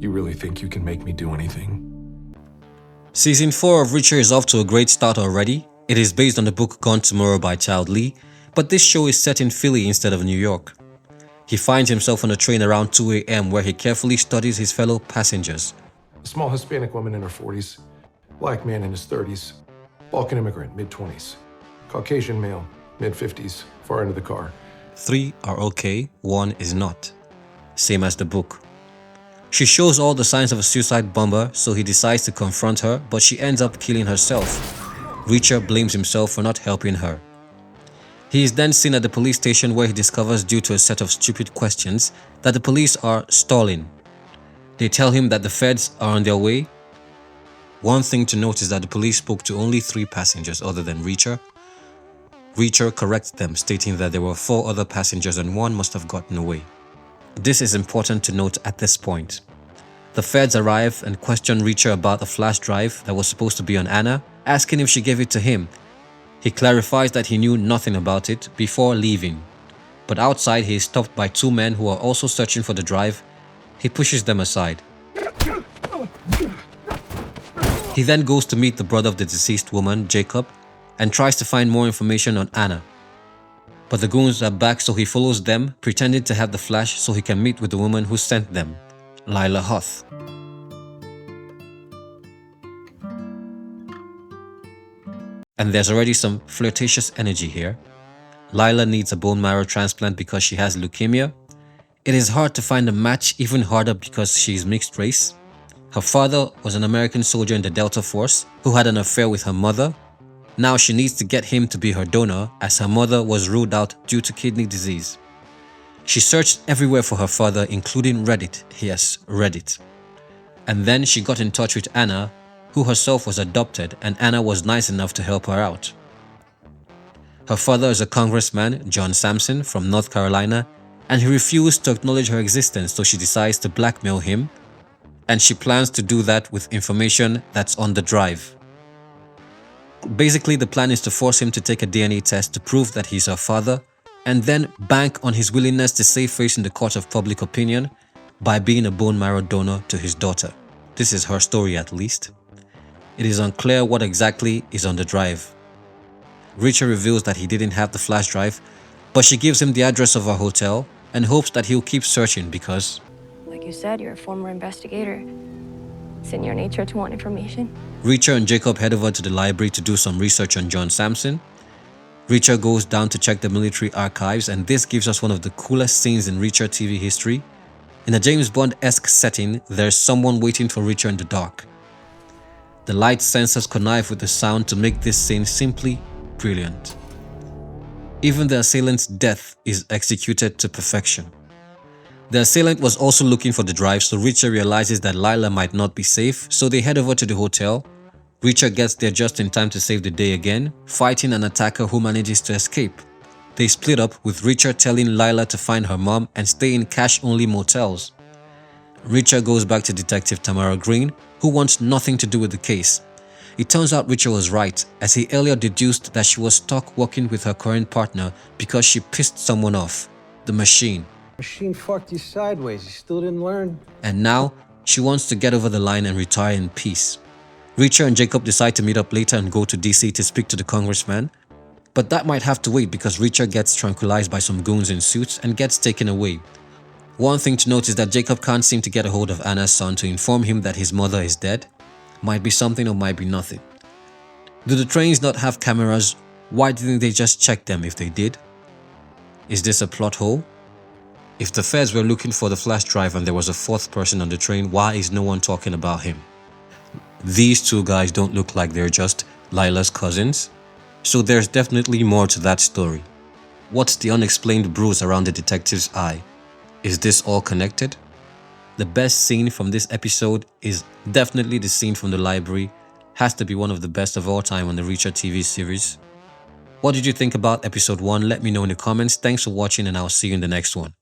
You really think you can make me do anything? Season 4 of Reacher is off to a great start already. It is based on the book Gone Tomorrow by Child Lee, but this show is set in Philly instead of New York. He finds himself on a train around 2 a.m. where he carefully studies his fellow passengers. A small Hispanic woman in her 40s, black man in his 30s, Balkan immigrant, mid-20s, Caucasian male, mid-50s, far into the car. 3 are okay, 1 is not. Same as the book. She shows all the signs of a suicide bomber, so he decides to confront her, but she ends up killing herself. Reacher blames himself for not helping her. He is then seen at the police station where he discovers, due to a set of stupid questions, that the police are stalling. They tell him that the feds are on their way. One thing to note is that the police spoke to only 3 passengers other than Reacher. Reacher corrects them, stating that there were 4 other passengers and 1 must have gotten away. This is important to note at this point. The feds arrive and question Reacher about the flash drive that was supposed to be on Anna, asking if she gave it to him. He clarifies that he knew nothing about it before leaving. But outside, he is stopped by 2 men who are also searching for the drive. He pushes them aside. He then goes to meet the brother of the deceased woman, Jacob, and tries to find more information on Anna. But the goons are back, so he follows them, pretending to have the flash so he can meet with the woman who sent them, Lila Huth. And there's already some flirtatious energy here. Lila needs a bone marrow transplant because she has leukemia. It is hard to find a match, even harder because she is mixed race. Her father was an American soldier in the Delta Force who had an affair with her mother. Now she needs to get him to be her donor, as her mother was ruled out due to kidney disease. She searched everywhere for her father, including Reddit. Yes, Reddit. And then she got in touch with Anna, who herself was adopted, and Anna was nice enough to help her out. Her father is a congressman, John Sampson, from North Carolina, and he refused to acknowledge her existence, so she decides to blackmail him, and she plans to do that with information that's on the drive. Basically, the plan is to force him to take a DNA test to prove that he's her father, and then bank on his willingness to save face in the court of public opinion by being a bone marrow donor to his daughter. This is her story, at least. It is unclear what exactly is on the drive. Reacher reveals that he didn't have the flash drive, but she gives him the address of her hotel and hopes that he'll keep searching because, like you said, you're a former investigator. It's in your nature to want information. Reacher and Jacob head over to the library to do some research on John Sampson. Reacher goes down to check the military archives, and this gives us one of the coolest scenes in Reacher TV history. In a James Bond-esque setting, there's someone waiting for Reacher in the dark. The light sensors connive with the sound to make this scene simply brilliant. Even the assailant's death is executed to perfection. The assailant was also looking for the drive, so Reacher realizes that Lila might not be safe, so they head over to the hotel. Reacher gets there just in time to save the day again, fighting an attacker who manages to escape. They split up, with Reacher telling Lila to find her mom and stay in cash-only motels. Reacher goes back to Detective Tamara Green, who wants nothing to do with the case. It turns out Reacher was right, as he earlier deduced that she was stuck working with her current partner because she pissed someone off, the Machine. Machine fucked you sideways. You still didn't learn? And now, she wants to get over the line and retire in peace. Reacher and Jacob decide to meet up later and go to DC to speak to the congressman. But that might have to wait because Reacher gets tranquilized by some goons in suits and gets taken away. One thing to note is that Jacob can't seem to get a hold of Anna's son to inform him that his mother is dead. Might be something or might be nothing. Do the trains not have cameras? Why didn't they just check them if they did? Is this a plot hole? If the feds were looking for the flash drive and there was a 4th person on the train, why is no one talking about him? These 2 guys don't look like they're just Lila's cousins, so there's definitely more to that story. What's the unexplained bruise around the detective's eye? Is this all connected? The best scene from this episode is definitely the scene from the library. Has to be one of the best of all time on the Reacher TV series. What did you think about episode 1? Let me know in the comments. Thanks for watching, and I'll see you in the next one.